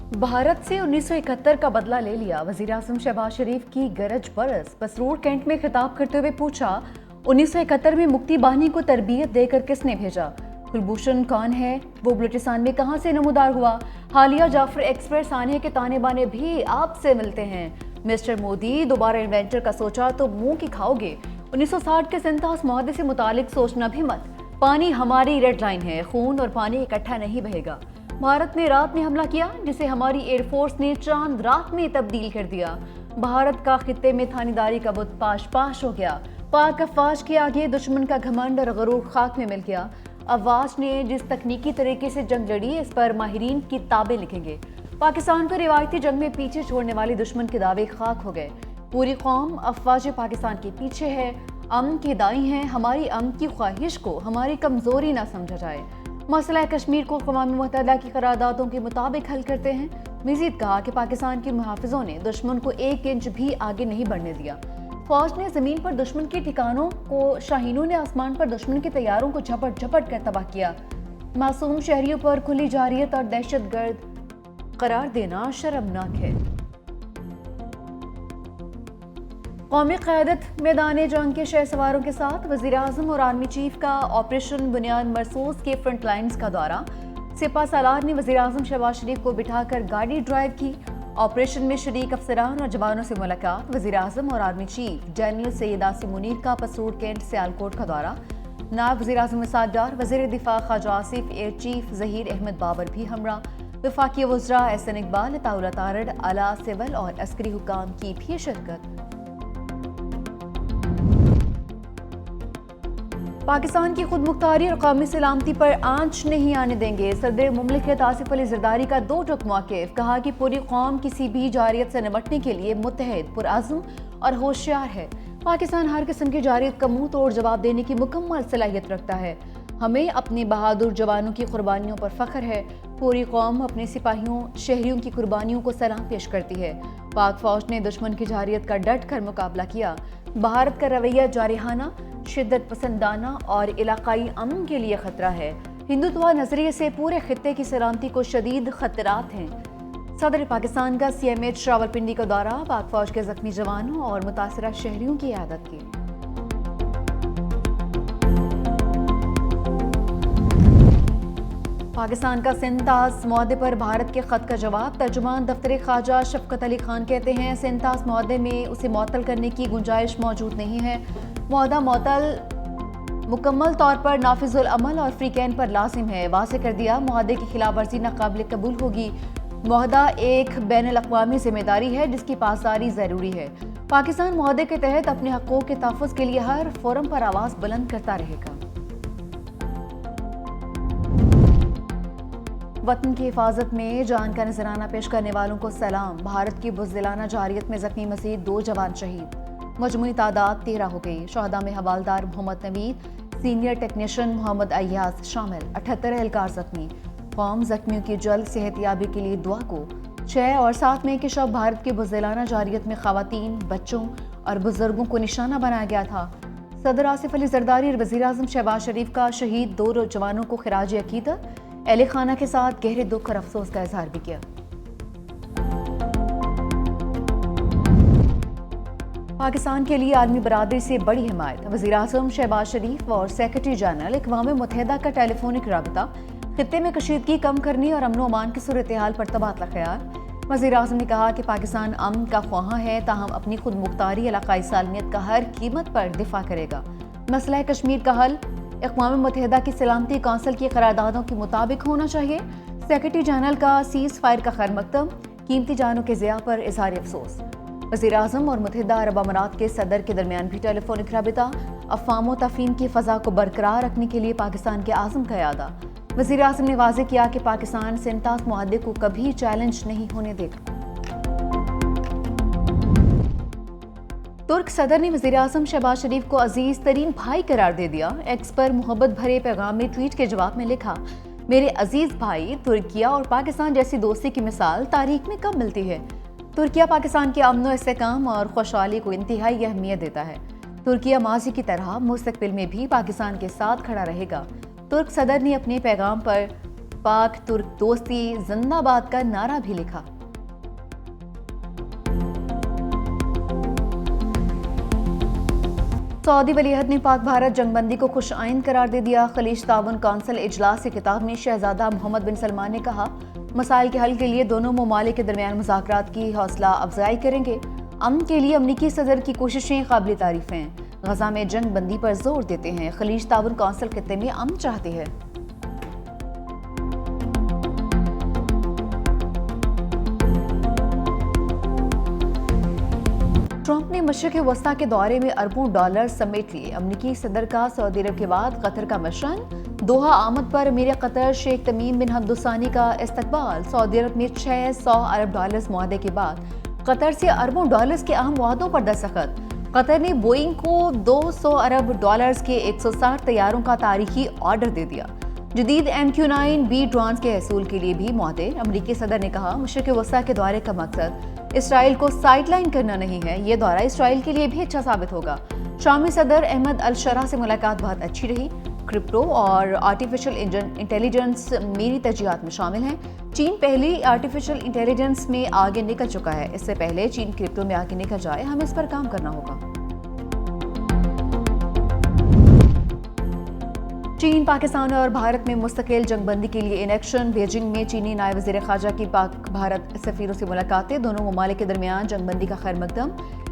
भारत से 1971 का बदला ले लिया। वजीर आज़म शहबाज शरीफ की गरज बरस। बसरूर कैंट में खिताब करते हुए पूछा, 1971 में मुक्ति बाहिनी को तरबियत देकर किसने भेजा? कुलभूषण कौन है? वो बलूचिस्तान में कहां से नमूदार हुआ? हालिया जाफर एक्सप्रेस आने के ताने बाने भी आपसे मिलते हैं। मिस्टर मोदी, दोबारा इन्वेंटर का सोचा तो मुंह की खाओगे। 1960 के सिंतास मुआहदे से मुतालिक सोचना भी मत। पानी हमारी रेड लाइन है, खून और पानी इकट्ठा नहीं बहेगा। भारत ने रात में हमला किया जिसे हमारी एयरफोर्स ने चांद रात में तब्दील कर दिया। भारत का खित्ते में थानेदारी का बुत पाश पाश हो गया। पाक अफवाज के आगे दुश्मन का घमंड और गरूर खाक में मिल गया। अफवाज ने जिस तकनीकी तरीके से जंग लड़ी, इस पर माहिरीन किताबें लिखेंगे। पाकिस्तान को रिवायती जंग में पीछे छोड़ने वाले दुश्मन के दावे खाक हो गए। पूरी कौम अफवाज पाकिस्तान के पीछे है, अमन के दाई हैं। हमारी अमन की ख्वाहिश को हमारी कमजोरी ना समझा जाए। मसला कश्मीर को अक़वाम मुत्तहिदा की करारदादों के मुताबिक हल करते हैं। मज़ीद कहा कि पाकिस्तान के मुहाफ़िज़ों ने दुश्मन को 1 इंच भी आगे नहीं बढ़ने दिया। फौज ने ज़मीन पर दुश्मन के ठिकानों को, शाहीनों ने आसमान पर दुश्मन के तैयारों को झपट झपट कर तबाह किया। मासूम शहरियों पर खुली जारियत और दहशतगर्द करार देना शर्मनाक है। कौमी क़यादत मैदान जंग के शह सवारों के साथ वज़ीर आज़म और आर्मी चीफ का ऑपरेशन बुनियाद मरसूस के फ्रंट लाइन्स का दौरा। सिपा सालार ने वज़ीर आज़म शहबाज शरीफ को बिठाकर गाड़ी ड्राइव की। ऑपरेशन में शरीक अफसरान और जवानों से मुलाकात। वज़ीर आज़म और army chief general Syed Asim Munir का पसरूर कैंट सियालकोट का दौरा। नायब वज़ीर आज़म सादार, वज़ीर दिफा ख्वाजा आसिफ, एयर चीफ ज़हीर अहमद बाबर भी हमरा। वफाकी वज़रा एहसन इकबाल, अताउल्लाह तारड़, आला सिविल और अस्करी हुकाम की भी शिरकत। पाकिस्तान की खुद मुख्तारी और कौमी सलामती पर आंच नहीं आने देंगे। सदर मुमलिकत आसिफ अली ज़रदारी का 2 टुक मौक़िफ़। कहा कि पूरी कौम किसी भी जारियत से निपटने के लिए मुत्तहिद, पुरअज़्म और होशियार है। पाकिस्तान हर किस्म की जारियत का मुंह तोड़ जवाब देने की मुकम्मल सलाहियत रखता है। हमें अपने बहादुर जवानों की कुर्बानियों पर फ़ख्र है। पूरी कौम अपने सिपाहियों, शहरियों की कुर्बानियों को सलाम पेश करती है। पाक फ़ौज ने दुश्मन की जारियत का डट कर मुकाबला किया। भारत का रवैया जारिहाना, शिद्दत पसंदाना और इलाकाई अमन के लिए खतरा है। हिंदुत्व नजरिए से पूरे खित्ते की सलामती को शदीद खतरात हैं। सदर पाकिस्तान का CMH रावलपिंडी का दौरा। पाक फौज के जख्मी जवानों और मुतासरा शहरियों की इयादत की। पाकिस्तान का सिंतास मुआहदे पर भारत के खत का जवाब। तर्जुमान दफ्तर ख्वाजा शफकत अली खान कहते हैं, सिंतास मुआहदे में उसे मुअत्तल करने की गुंजाइश मौजूद नहीं है। मुआहदा मुअत्तल मुकम्मल तौर पर नाफिजुल अमल और फ्री कैन पर लाजिम है। वाज़ेह कर दिया, मुआहदे की खिलाफ वर्जी नाकाबिल कबूल होगी। मुआहदा एक बैनुल अक़वामी जिम्मेदारी है जिसकी पासदारी ज़रूरी है। पाकिस्तान मुआहदे के तहत अपने हक़ों के तहफ़्फ़ुज़ के लिए हर फोरम पर आवाज़ बुलंद करता रहेगा। वतन की हिफाजत में जान का नजराना पेश करने वालों को सलाम। भारत की बुज़दिलाना जारियत में ज़ख्मी मज़ीद 2 जवान शहीद। मजमूई तादाद 13 हो गई। शहदा में हवालदार मोहम्मद नवीद, सीनियर टेक्नीशियन मोहम्मद अय्याज शामिल। 78 एहलकार जख्मी। कौम जख्मियों की जल्द सेहतयाबी के लिए दुआ को। 6 और 7 मई के शब भारत की बुज़दिलाना जारियत में ख़वातीन, बच्चों और बुजुर्गों को निशाना बनाया गया था। सदर आसिफ अली ज़रदारी और वज़ीर आज़म शहबाज शरीफ का शहीद 2 जवानों को खिराज अक़ीदत, अहले खाना के साथ गहरे दुख और अफसोस का इजहार भी किया। पाकिस्तान के लिए आर्मी बरादरी से बड़ी हिमायत। वज़ीर आज़म शहबाज शरीफ और सेक्रेटरी जनरल अक़वाम मुत्तहिदा का टेलीफोनिक राबता। खित्ते में कशीदगी कम करने और अमन अमान की सूरत हाल पर तबादला ख्याल। वज़ीर आज़म ने कहा कि पाकिस्तान अमन का ख्वाहां है, ताहम अपनी खुद मुख्तारी, इलाकाई सालमियत का हर कीमत पर दिफा करेगा। मसला कश्मीर का हल अक़वाम मुत्तहिदा की सलामती कौंसिल की करारदादों के मुताबिक होना चाहिए। सेक्रेटरी जनरल का सीज़ फायर का खैर मकदम। कीमती जानों के ज़िया पर इज़हार अफसोस। वज़ीर आज़म और मुत्तहिदा अरब अमारात के सदर के दरमियान भी टेलीफोनिक राबिता। अफ़वाम व तफ़हीम की फ़ज़ा को बरकरार रखने के लिए पाकिस्तान के आज़म का यादा। वज़ीर आज़म ने वाज़ेह किया कि पाकिस्तान सिंतास मुआहदे को कभी चैलेंज नहीं होने देगा। तुर्क सदर ने वज़ीर आज़म शहबाज शरीफ को अजीज़ तरीन भाई करार दे दिया। एक्स पर मोहब्बत भरे पैगाम में ट्वीट के जवाब में लिखा, मेरे अजीज़ भाई, तुर्किया और पाकिस्तान जैसी दोस्ती की मिसाल तारीख में कब मिलती है। तुर्किया पाकिस्तान के अमन व इस्तेहकाम और खुशहाली को इंतहाई अहमियत देता है। तुर्किया माजी की तरह मुस्तकबिल में भी पाकिस्तान के साथ खड़ा रहेगा। तुर्क सदर ने अपने पैगाम पर पाक तुर्क दोस्ती जिंदाबाद का नारा भी लिखा। सऊदी वलीअहद ने पाक भारत जंगबंदी को खुश आइंद करार दे दिया। खलीज ताउन कौंसिल इजलास से खिताब में शहजादा मोहम्मद बिन सलमान ने कहा, मसाइल के हल के लिए दोनों ममालिक के दरमियान मुज़ाकरात की हौसला अफजाई करेंगे। अमन के लिए अमरीकी सदर की कोशिशें काबिल तारीफ हैं। गजा में जंग बंदी पर जोर देते हैं। खलीज ताउन कौंसिल खित्ते में अमन चाहती है। ट्रंप ने मशरिक़ वस्ता के दौरे में अरबों डॉलर समेट लिए। अमरीकी सदर का सऊदी अरब के बाद कतर का मिशन। दोहा आमद पर अमीर कतर शेख तमीम बिन हमद का इस्तकबाल। सऊदी अरब में 600 अरब डॉलर्स मुआहदे के बाद कतर से अरबों डॉलर्स के अहम मुआहदों पर दस्तखत। कतर ने बोइंग को 200 अरब डॉलर्स के 160 तैयारों का तारीखी ऑर्डर दे दिया। जदीद MQ-9B ड्रोन्स के हसूल के लिए भी मुआहदे। अमरीकी सदर ने कहा, मशरिक़ वस्ता के दौरे का मकसद इसराइल को साइडलाइन करना नहीं है। ये दौरा इसराइल के लिए भी अच्छा साबित होगा। शामी सदर अहमद अल शरा से मुलाकात बहुत अच्छी रही। क्रिप्टो और आर्टिफिशियल इंटेलिजेंस मेरी तरजीहात में शामिल हैं। चीन पहले आर्टिफिशियल इंटेलिजेंस में आगे निकल चुका है। इससे पहले चीन क्रिप्टो में आगे निकल जाए, हमें इस पर काम करना होगा। चीन, पाकिस्तान और भारत में मुस्तकिल जंगबंदी के लिए इन एक्शन। बीजिंग में चीनी नायब वज़ीर ख़ारजा की पाक भारत सफ़ीरों से मुलाकातें। दोनों ममालिक के दरमियान जंगबंदी का खैर मकदम।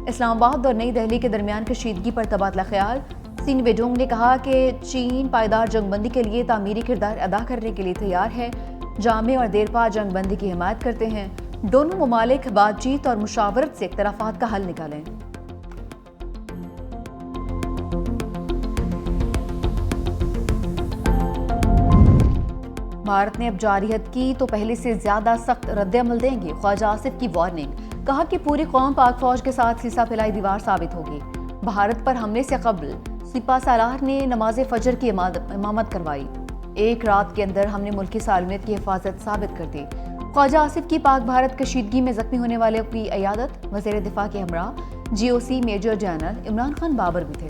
इस्लामाबाद और नई दिल्ली के दरमियान कशीदगी पर तबादला ख्याल। सीन वेडोंग ने कहा कि चीन पायदार जंगबंदी के लिए तामीरी किरदार अदा करने के लिए तैयार है। जामे और देरपा जंगबंदी की हिमायत करते हैं। दोनों ममालिक बातचीत और मुशावरत से इख्तलाफात का हल निकालें। भारत ने अब जारियत की तो पहले से ज्यादा सख्त रद्द-ए-अमल देंगे। ख्वाजा आसिफ की वार्निंग। कहा कि पूरी कौम पाक फौज के साथ सीसा फैलाई दीवार साबित होगी। भारत पर हमले से कबल सिपा सालार ने नमाज फजर की इमामत करवाई। एक रात के अंदर हमने मुल्की सालमियत की हिफाजत साबित कर दी। ख्वाजा आसिफ की पाक भारत कशीदगी में जख्मी होने वाले की अयादत। वज़ीर दिफा के हमरा GOC major general Imran Khan Babar भी थे।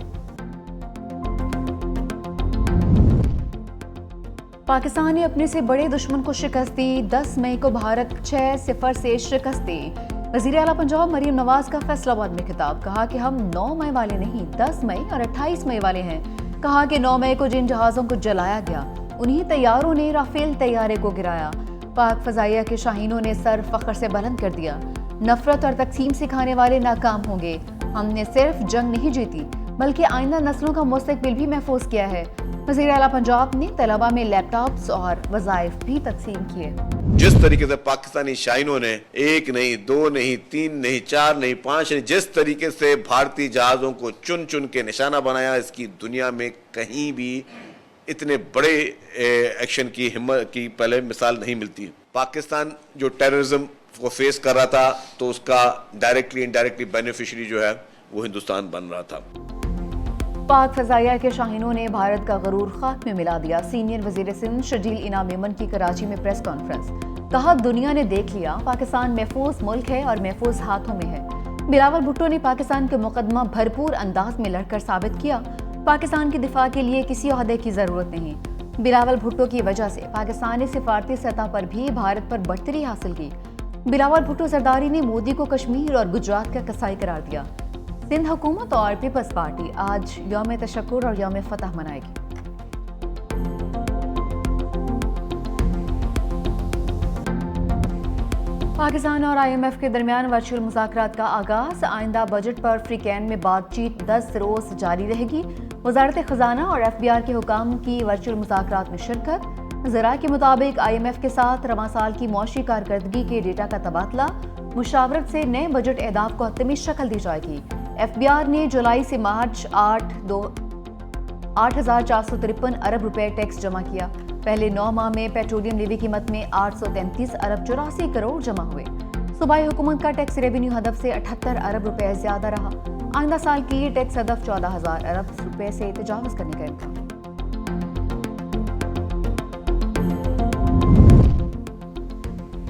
पाकिस्तान ने अपने से बड़े दुश्मन को शिकस्त दी। 10 मई को भारत 6-0 से शिकस्त दी। वज़ीर आला पंजाब मरीम नवाज का फैसलाबाद में खिताब। कहा कि हम 9 मई वाले नहीं, 10 मई और 28 मई वाले हैं। कहा कि 9 मई को जिन जहाज़ों को जलाया गया, उन्हीं तैयारों ने राफेल तैयारे को गिराया। पाक फजाइया के शाहीनों ने सर फख्र से बुलंद कर दिया। नफरत और तकसीम सिखाने वाले नाकाम होंगे। हमने सिर्फ जंग नहीं जीती, बल्कि आइंदा नस्लों का मुस्तकबिल भी महफूज किया है। वज़ीर आला पंजाब ने तलबा में लैपटॉप्स और वज़ाइफ भी तकसीम किए। जिस तरीके से पाकिस्तानी शाहीनों ने 1 नहीं, 2 नहीं, 3 नहीं, 4 नहीं, 5 नहीं, जिस तरीके से भारतीय जहाज़ों को चुन चुन के निशाना बनाया, इसकी दुनिया में कहीं भी इतने बड़े एक्शन की हिम्मत की पहले मिसाल नहीं मिलती है। पाकिस्तान जो टेररिज्म को फेस कर रहा था, तो उसका डायरेक्टली इनडायरेक्टली बेनिफिशियरी जो है वो हिंदुस्तान बन रहा था। पाक फजाइया के शाहीनों ने भारत का गरूर खाक में मिला दिया। सीनियर वजीर सिंध शजील इनाम मेमन की कराची में प्रेस कॉन्फ्रेंस। कहा, दुनिया ने देख लिया, पाकिस्तान महफूज मुल्क है और महफूज हाथों में है। बिलावल भुट्टो ने पाकिस्तान के मुकदमा भरपूर अंदाज में लड़कर साबित किया, पाकिस्तान के दिफा के लिए किसी ओहदे की जरूरत नहीं। बिलावल भुट्टो की वजह से पाकिस्तान ने सिफारती सतह पर भी भारत पर बढ़तरी हासिल की। बिलावल भुट्टो सरदारी ने मोदी को कश्मीर और गुजरात का कसाई करार दिया। सिंध हुकूमत और पीपल्स पार्टी आज यौम तशक्कुर और यौम फतह मनाएगी। पाकिस्तान और IMF के दरमियान वर्चुअल मुज़ाकरात का आगाज। आइंदा बजट पर फ्रीकैन में बातचीत 10 रोज जारी रहेगी। वजारत खजाना और FBR के हुकाम की वर्चुअल मुज़ाकरात में शिरकत। ज़रा के मुताबिक IMF के साथ रवां साल की मौशी कारकर्दगी के डेटा का तबादला। मुशावरत से नए बजट अहदाफ को हतमी शक्ल दी जाएगी। FBR ने जुलाई से मार्च 8,453 अरब रुपए टैक्स जमा किया। पहले 9 माह में पेट्रोलियम लेवी कीमत में 833 अरब 84 करोड़ जमा हुए। सूबाई हुकूमत का टैक्स रेवेन्यू हदफ से 78 अरब रुपए ज्यादा रहा। आइंदा साल के लिए टैक्स हदफ 14,000 अरब रुपए से तजावुज करने का इम्कान।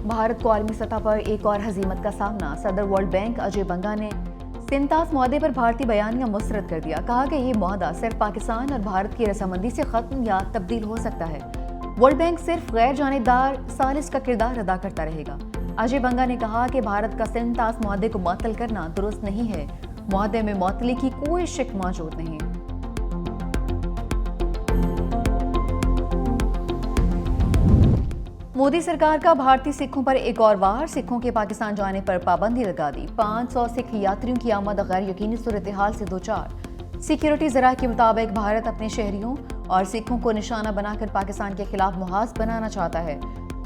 भारत को आलमी सतह पर एक और हजीमत का सामना। सदर वर्ल्ड बैंक अजय बंगा ने सिंतास मुआहदे पर भारतीय बयानिया मुस्तरद कर दिया। कहा कि ये मुआहदा सिर्फ पाकिस्तान और भारत की रजामंदी से खत्म या तब्दील हो सकता है। ورلڈ بینک صرف غیر جانبدار ثالث کا کردار ادا کرتا رہے گا۔ اجے بنگا نے کہا کہ بھارت کا سنتاس معاہدے کو معطل کرنا درست نہیں ہے، معاہدے میں معطلی کی کوئی شک موجود نہیں۔ مودی سرکار کا بھارتی سکھوں پر ایک اور وار، سکھوں کے پاکستان جانے پر پابندی لگا دی۔ 500 سکھ یاتریوں کی آمد غیر یقینی صورتحال سے دوچار۔ سیکیورٹی ذرائع کے مطابق بھارت اپنے شہریوں اور سکھوں کو نشانہ بنا کر پاکستان کے خلاف محاذ بنانا چاہتا ہے۔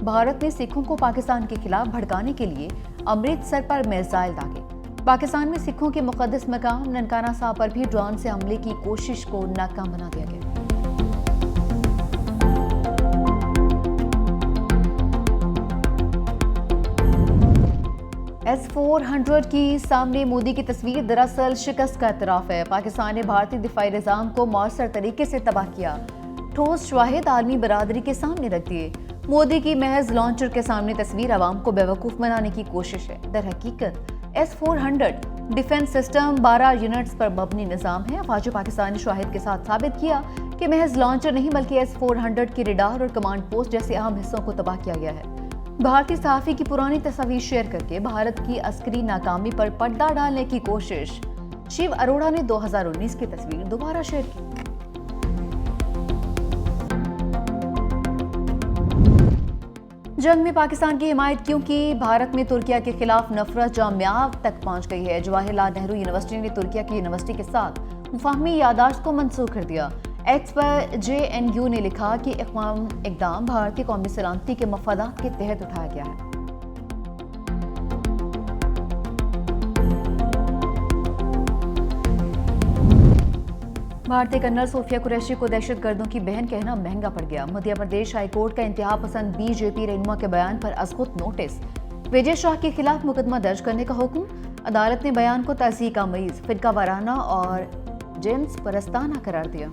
بھارت نے سکھوں کو پاکستان کے خلاف بھڑکانے کے لیے امرتسر پر میزائل داغے۔ پاکستان میں سکھوں کے مقدس مقام ننکانہ صاحب پر بھی ڈرون سے حملے کی کوشش کو ناکام بنا دیا گیا۔ S-400 کی سامنے مودی کی تصویر دراصل شکست کا اعتراف ہے۔ پاکستان نے بھارتی دفاعی نظام کو مؤثر طریقے سے تباہ کیا، ٹھوس شواہد عالمی برادری کے سامنے رکھ دیے۔ مودی کی محض لانچر کے سامنے تصویر عوام کو بیوقوف بنانے کی کوشش ہے۔ در حقیقت S-400 ڈیفنس سسٹم 12 یونٹس پر مبنی نظام ہے۔ افواج پاکستان نے شواہد کے ساتھ ثابت کیا کہ محض لانچر نہیں بلکہ S-400 کی ریڈار اور کمانڈ پوسٹ جیسے اہم حصوں کو تباہ کیا گیا ہے۔ بھارتی صحافی کی پرانی تصاویر شیئر کر کے بھارت کی عسکری ناکامی پر پردہ ڈالنے کی کوشش، شیو اروڑا نے 2019 کی تصویر دوبارہ شیئر کی۔ جنگ میں پاکستان کی حمایت کیوں کی؟ بھارت میں ترکیہ کے خلاف نفرت جامعہ تک پہنچ گئی ہے۔ جواہر لال نہرو یونیورسٹی نے ترکیہ کی یونیورسٹی کے ساتھ مفاہمی یادداشت کو منسوخ کر دیا۔ ایکس پر JNU نے لکھا کہ اقدام بھارتی قومی سلامتی کے مفادات کے تحت اٹھایا گیا ہے۔ بھارتی کرنل صوفیہ قریشی کو دہشت گردوں کی بہن کہنا مہنگا پڑ گیا۔ مدھیہ پردیش ہائی کورٹ کا انتہا پسند BJP رہنما کے بیان پر ازخود نوٹس، وجے شاہ کے خلاف مقدمہ درج کرنے کا حکم۔ عدالت نے بیان کو تہذیب آمیز، فرقہ وارانہ اور جنس پرستانہ قرار دیا۔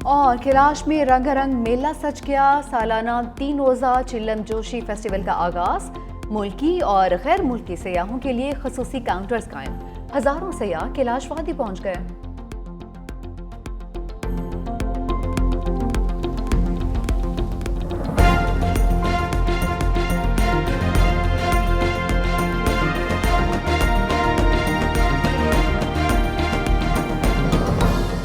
اور کیلاش میں رنگ رنگ میلہ سج گیا۔ سالانہ 3 روزہ چلم جوشی فیسٹیول کا آغاز، ملکی اور غیر ملکی سیاحوں کے لیے خصوصی کاؤنٹرز قائم۔ ہزاروں سیاح کیلاش وادی پہنچ گئے۔